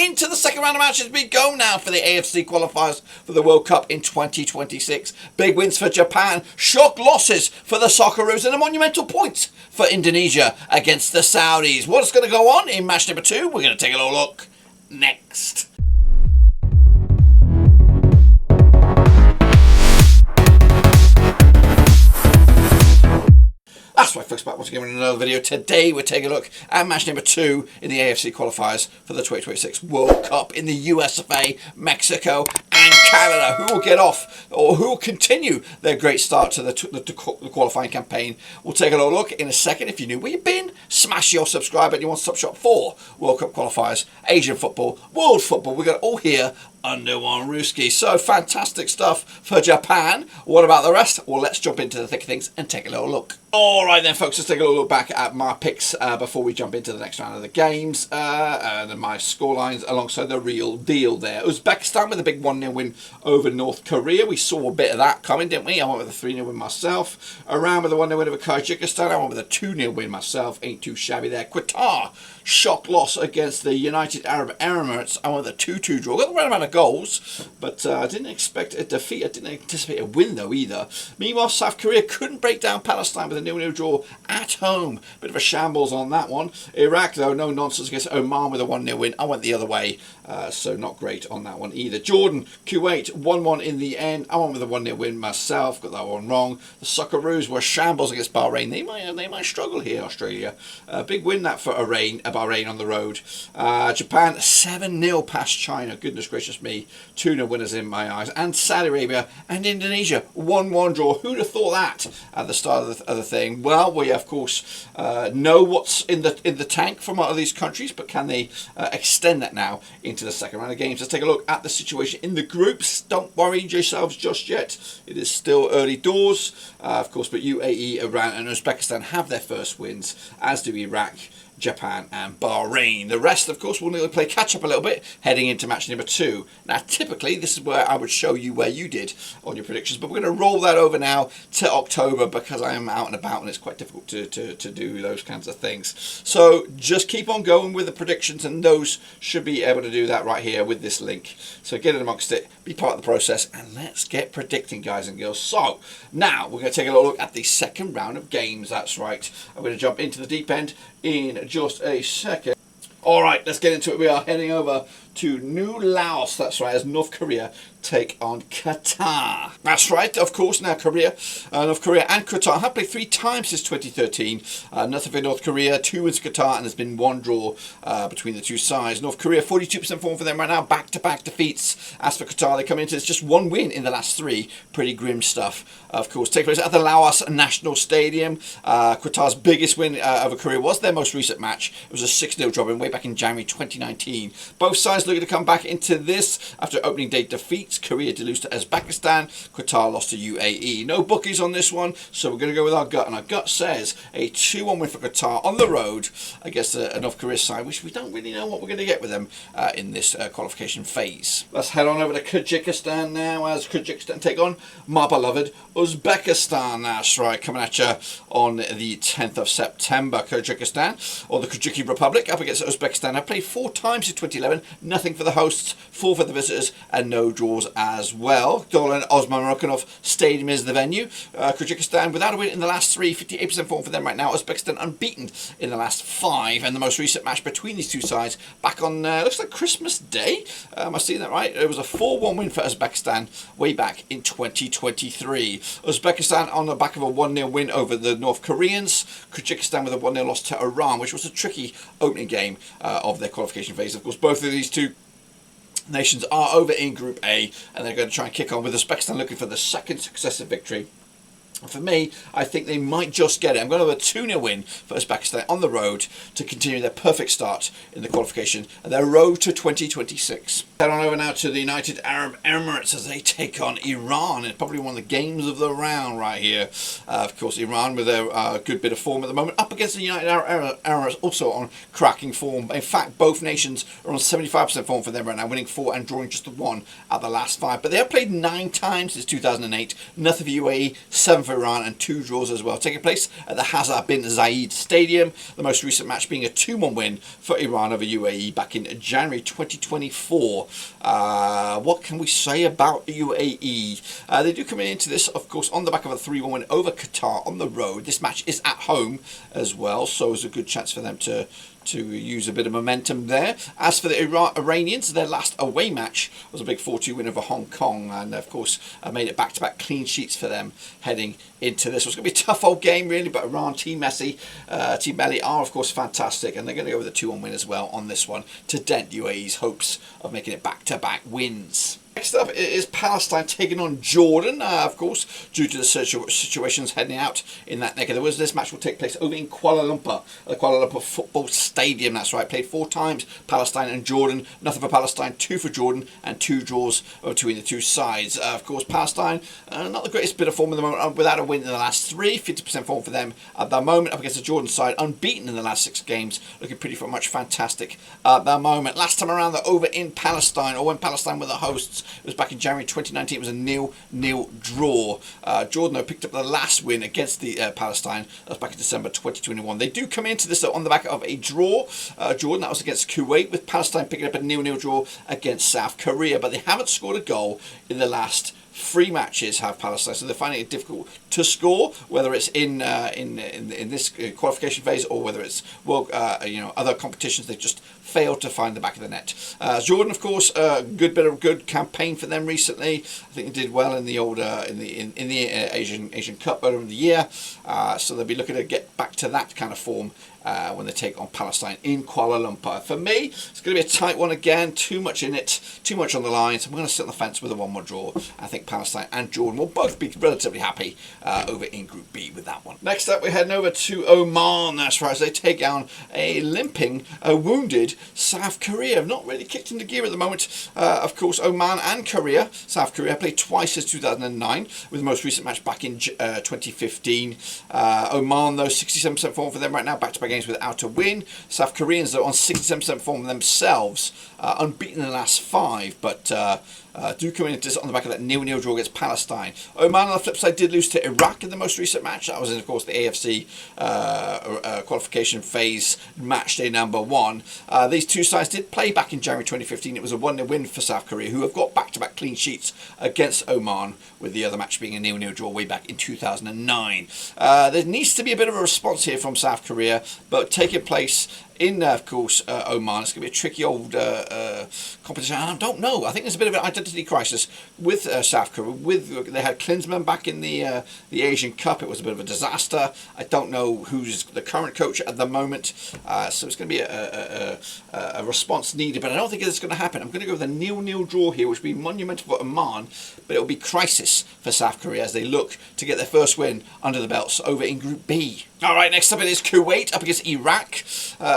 into the second round of matches we go now for the AFC qualifiers for the World Cup in 2026. Big wins for Japan, shock losses for the Socceroos, and a monumental point for Indonesia against the Saudis. What's going to go on in match number 2? We're going to take a little look next. That's right, folks, back once again in another video. Today we're taking a look at match number 2 in the AFC qualifiers for the 2026 World Cup in the US of A, Mexico and Canada. Who will get off or who will continue their great start to the qualifying campaign? We'll take a little look in a second. If you're new where you've been, smash your subscribe button. You want to stop shop for World Cup qualifiers, Asian football, world football. We've got it all here under one rooski. So fantastic stuff for Japan. What about the rest? Well, let's jump into the thick of things and take a little look. Alright then, folks, let's take a little look back at my picks before we jump into the next round of the games and my scorelines alongside the real deal there. Uzbekistan with a big 1-0 win over North Korea. We saw a bit of that coming, didn't we? I went with a 3-0 win myself. Iran with a 1-0 win over Kyrgyzstan. I went with a 2-0 win myself. Ain't too shabby there. Qatar, shock loss against the United Arab Emirates. I went with a 2-2 draw. Got the right amount of goals, but I didn't expect a defeat. I didn't anticipate a win, though, either. Meanwhile, South Korea couldn't break down Palestine with a 0-0 draw at home. Bit of a shambles on that one. Iraq, though, no nonsense against Oman with a 1-0 win. I went the other way, so not great on that one either. Jordan, Kuwait, 1-1 in the end. I went with a 1-0 win myself. Got that one wrong. The Socceroos were shambles against Bahrain. They might struggle here, Australia. Big win that for Bahrain on the road. Japan, 7-0 past China. Goodness gracious me. 2-0 winners in my eyes. And Saudi Arabia and Indonesia, 1-1 draw. Who'd have thought that at the start of the thing? Well, we of course know what's in the tank from all of these countries, but can they extend that now into the second round of games? Let's take a look at the situation in the groups. Don't worry yourselves just yet. It is still early doors, of course, but UAE, Iran and Uzbekistan have their first wins, as do Iraq, Japan and Bahrain. The rest, of course, will need to play catch up a little bit heading into match number 2. Now, typically, this is where I would show you where you did on your predictions, but we're going to roll that over now to October because I am out and about and it's quite difficult to do those kinds of things. So just keep on going with the predictions, and those should be able to do that right here with this link. So get in amongst it, be part of the process, and let's get predicting, guys and girls. So now we're going to take a look at the second round of games. That's right. I'm going to jump into the deep end in just a second. Alright, let's get into it. We are heading over to New Laos, that's right, as North Korea take on Qatar. That's right, of course. Now North Korea and Qatar have played 3 times since 2013. Nothing for North Korea, 2 wins for Qatar, and there's been 1 draw between the two sides. North Korea, 42% form for them right now, back-to-back defeats. As for Qatar, they come into this just 1 win in the last 3. Pretty grim stuff, of course. Take place at the Laos National Stadium. Qatar's biggest win over Korea was their most recent match. It was a 6-0 drop-in way back in January 2019. Both sides looking to come back into this after opening day defeats. Korea did lose to Uzbekistan. Qatar lost to UAE. No bookies on this one, so we're going to go with our gut. And our gut says a 2-1 win for Qatar on the road against a North Korea side, which we don't really know what we're going to get with them in this qualification phase. Let's head on over to Kyrgyzstan now, as Kyrgyzstan take on my beloved Uzbekistan. That's right, coming at you on the 10th of September. Kyrgyzstan, or the Kyrgyz Republic, up against Uzbekistan. I played 4 times in 2011. Nothing for the hosts, 4 for the visitors, and no draws as well. Dolan Osman Rokanov Stadium is the venue. Kyrgyzstan without a win in the last 3, 58% form for them right now. Uzbekistan unbeaten in the last 5, and the most recent match between these two sides back on looks like Christmas Day. Am I seeing that right? It was a 4-1 win for Uzbekistan way back in 2023. Uzbekistan on the back of a 1-0 win over the North Koreans. Kyrgyzstan with a 1-0 loss to Iran, which was a tricky opening game of their qualification phase. Of course, both of these two nations are over in Group A, and they're going to try and kick on with Uzbekistan looking for the 2nd successive victory. For me, I think they might just get it. I'm going to have a 2-0 win for Uzbekistan on the road to continue their perfect start in the qualification and their road to 2026. Head on over now to the United Arab Emirates as they take on Iran. It's probably one of the games of the round right here. Of course, Iran with a good bit of form at the moment, up against the United Arab Emirates, also on cracking form. In fact, both nations are on 75% form for them right now, winning 4 and drawing just 1 at the last 5. But they have played 9 times since 2008, nothing for UAE, 7 for Iran, and 2 draws as well, taking place at the Hazar bin Zayed Stadium. The most recent match being a 2-1 win for Iran over UAE back in January 2024. What can we say about UAE? They do come into this, of course, on the back of a 3-1 win over Qatar on the road. This match is at home as well, so it's a good chance for them to use a bit of momentum there. As for the Iranians, their last away match was a big 4-2 win over Hong Kong, and of course made it back-to-back clean sheets for them heading into this. So it's going to be a tough old game really, but Iran, Team Messi, Team Melli are of course fantastic, and they're going to go with a 2-1 win as well on this one to dent UAE's hopes of making it back-to-back wins. Next up is Palestine taking on Jordan, of course, due to the situations heading out in that neck of the woods. This match will take place over in Kuala Lumpur, the Kuala Lumpur Football Stadium. That's right, played 4 times, Palestine and Jordan. Nothing for Palestine, 2 for Jordan, and 2 draws between the two sides. Of course, Palestine, not the greatest bit of form at the moment, without a win in the last 3, 50% form for them at the moment, up against the Jordan side, unbeaten in the last 6 games, looking pretty much fantastic at the moment. Last time around, they're over in Palestine, or when Palestine were the hosts. It was back in January 2019. It was a 0-0 draw. Jordan, though, picked up the last win against the Palestine. That was back in December 2021. They do come into this on the back of a draw. Jordan, that was against Kuwait, with Palestine picking up a 0-0 draw against South Korea. But they haven't scored a goal in the last 3 matches, have Palestine, so they're finding it difficult to score, whether it's in this qualification phase or whether it's other competitions. They just failed to find the back of the net. Jordan, of course, good campaign for them recently. I think they did well in the old in the Asian Cup earlier in the year, so they'll be looking to get back to that kind of form when they take on Palestine in Kuala Lumpur. For me, it's going to be a tight one again. Too much in it, too much on the line. So I'm going to sit on the fence with a 1-1 draw. I think Palestine and Jordan will both be relatively happy over in Group B with that one. Next up, we're heading over to Oman. That's right, as they take down a limping, wounded South Korea. Not really kicked into gear at the moment. Of course, Oman and Korea. South Korea played twice since 2009, with the most recent match back in 2015. Oman, though, 67% form for them right now, back-to-back games without a win. South Koreans, though, on 67% form themselves, unbeaten in the last 5, but do come in on the back of that 0-0 draw against Palestine. Oman, on the flip side, did lose to Iraq in the most recent match. That was in, of course, the AFC qualification phase, match day number 1. These two sides did play back in January 2015. It was a 1-0 win for South Korea, who have got back-to-back clean sheets against Oman, with the other match being a 0-0 draw way back in 2009. There needs to be a bit of a response here from South Korea, but taking place in, of course, Oman. It's going to be a tricky old competition. I don't know. I think there's a bit of an identity crisis with South Korea. They had Klinsmann back in the Asian Cup. It was a bit of a disaster. I don't know who's the current coach at the moment. So it's going to be a response needed, but I don't think it's going to happen. I'm going to go with a 0-0 draw here, which will be monumental for Oman, but it will be crisis for South Korea as they look to get their first win under the belts over in Group B. All right, next up it is Kuwait up against Iraq,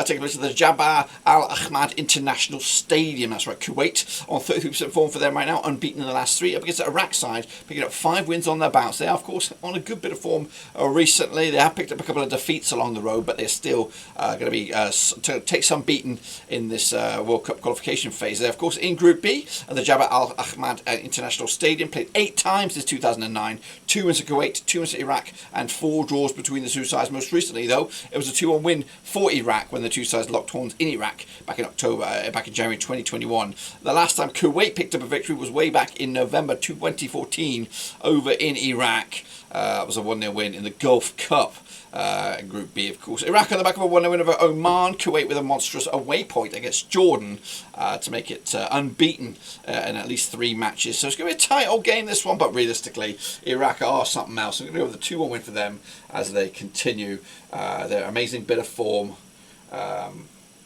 taking place at the Jabal Al Ahmad International Stadium. That's right, Kuwait on 33% form for them right now, unbeaten in the last 3, up against the Iraq side, picking up 5 wins on their bounce. They are, of course, on a good bit of form recently. They have picked up a couple of defeats along the road, but they're still going to be to take some beating in this World Cup qualification phase. They're, of course, in Group B at the Jabal Al Ahmad International Stadium, played 8 times since 2009, 2 wins to Kuwait, 2 wins to Iraq, and 4 draws between the two sides. Most recently, though, it was a 2-1 win for Iraq when the two sides locked horns in Iraq back in January 2021. The last time Kuwait picked up a victory was way back in November 2014 over in Iraq. It was a 1-0 win in the Gulf Cup. Group B, of course. Iraq on the back of a 1-0 win over Oman. Kuwait with a monstrous away point against Jordan to make it unbeaten in at least 3 matches. So it's going to be a tight old game, this one, but realistically, Iraq are something else. I'm going to go with a 2-1 win for them as they continue their amazing bit of form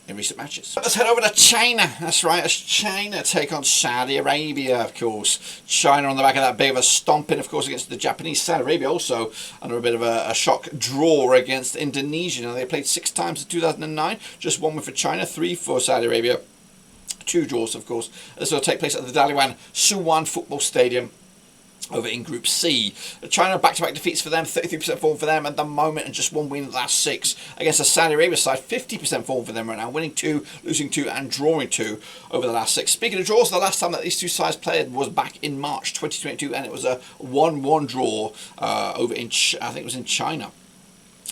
in recent matches. Let's head over to China. That's right, as China take on Saudi Arabia, of course. China on the back of that bit of a stomping, of course, against the Japanese. Saudi Arabia also under a bit of a shock draw against Indonesia. Now, they played 6 times in 2009. Just 1 win for China, 3 for Saudi Arabia. Two draws, of course. This will take place at the Dalian Suwon Football Stadium over in Group C. China back-to-back defeats for them, 33% form for them at the moment, and just one win in the last 6 against the Saudi Arabia side, 50% form for them right now, winning 2, losing 2, and drawing 2 over the last 6. Speaking of draws, the last time that these two sides played was back in March 2022, and it was a 1-1 draw over in, I think it was in China.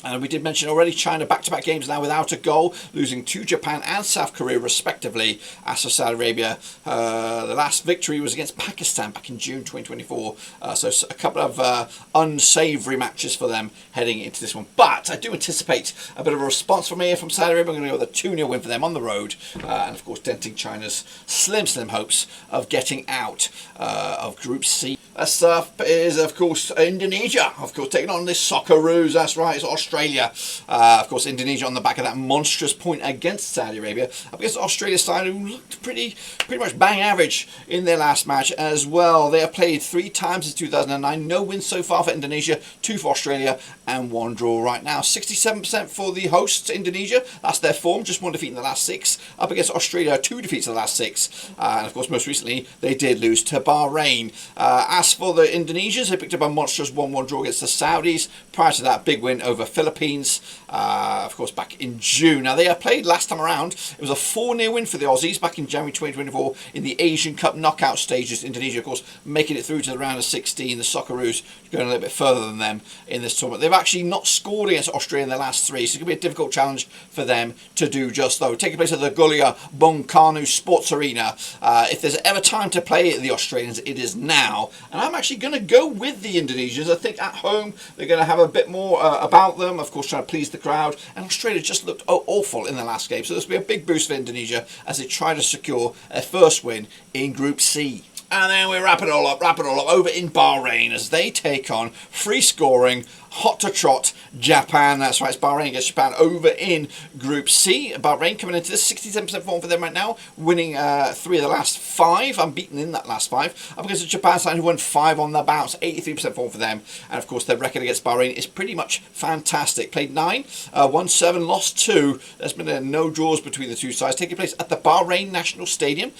And we did mention already, China back-to-back games now without a goal, losing to Japan and South Korea respectively. As for Saudi Arabia, the last victory was against Pakistan back in June 2024. So a couple of unsavoury matches for them heading into this one. But I do anticipate a bit of a response from here from Saudi Arabia. I'm going to go with a 2-0 win for them on the road. And of course denting China's slim hopes of getting out of Group C. Next up is, of course, Indonesia. Of course, taking on this Socceroos. That's right, it's Australia. Of course, Indonesia on the back of that monstrous point against Saudi Arabia. Up against Australia's side, who looked pretty much bang average in their last match as well. They have played 3 times since 2009. No wins so far for Indonesia, 2 for Australia, and 1 draw right now. 67% for the hosts, Indonesia. That's their form, just 1 defeat in the last 6. Up against Australia, 2 defeats in the last 6. And of course, most recently, they did lose to Bahrain. As for the Indonesians, they picked up a monstrous 1-1 draw against the Saudis. Prior to that, big win over Philippines, of course, back in June. Now, they played last time around. It was a 4-0 win for the Aussies back in January 2024 in the Asian Cup knockout stages. Indonesia, of course, making it through to the round of 16. The Socceroos going a little bit further than them in this tournament. They've actually not scored against Australia in their last 3, so it's going to be a difficult challenge for them to do just though. Taking place at the Gulia Bung Karno Sports Arena. If there's ever time to play the Australians, it is now. And I'm actually going to go with the Indonesians. I think at home they're going to have a bit more about them, of course, trying to please the crowd. And Australia just looked awful in the last game, so this will be a big boost for Indonesia as they try to secure their first win in Group C. And then we wrap it all up over in Bahrain as they take on free scoring, hot to trot Japan. That's right, it's Bahrain against Japan over in Group C. Bahrain coming into this 67% form for them right now, winning 3 of the last 5, unbeaten in that last 5. Up against the Japan side who won 5 on the bounce, 83% form for them. And of course their record against Bahrain is pretty much fantastic. Played 9, won 7, lost 2. There's been no draws between the two sides, taking place at the Bahrain National Stadium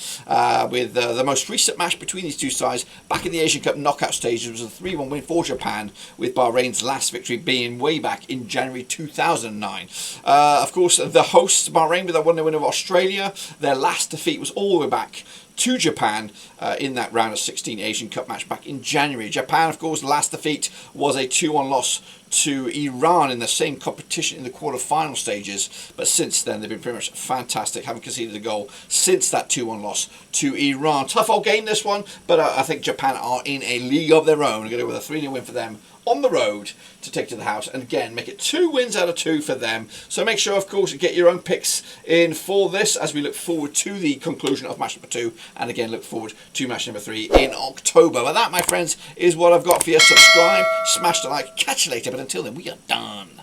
with the most recent match between these two sides back in the Asian Cup knockout stages was a 3-1 win for Japan, with Bahrain's last victory being way back in January 2009. Of course, the hosts, Bahrain, with a 1-0 win over Australia. Their last defeat was all the way back to Japan in that round of 16 Asian Cup match back in January. Japan, of course, last defeat was a 2-1 loss to Iran in the same competition in the quarter-final stages, but since then they've been pretty much fantastic, haven't conceded a goal since that 2-1 loss to Iran. Tough old game this one, but I think Japan are in a league of their own. We're going to go with a 3-0 win for them on the road to take to the house, and again make it 2 wins out of 2 for them. So make sure, of course, you get your own picks in for this as we look forward to the conclusion of match number 2, and again look forward to match number 3 in October. But that, my friends, is what I've got for you. Subscribe, smash the like, catch you later, but until then we are done.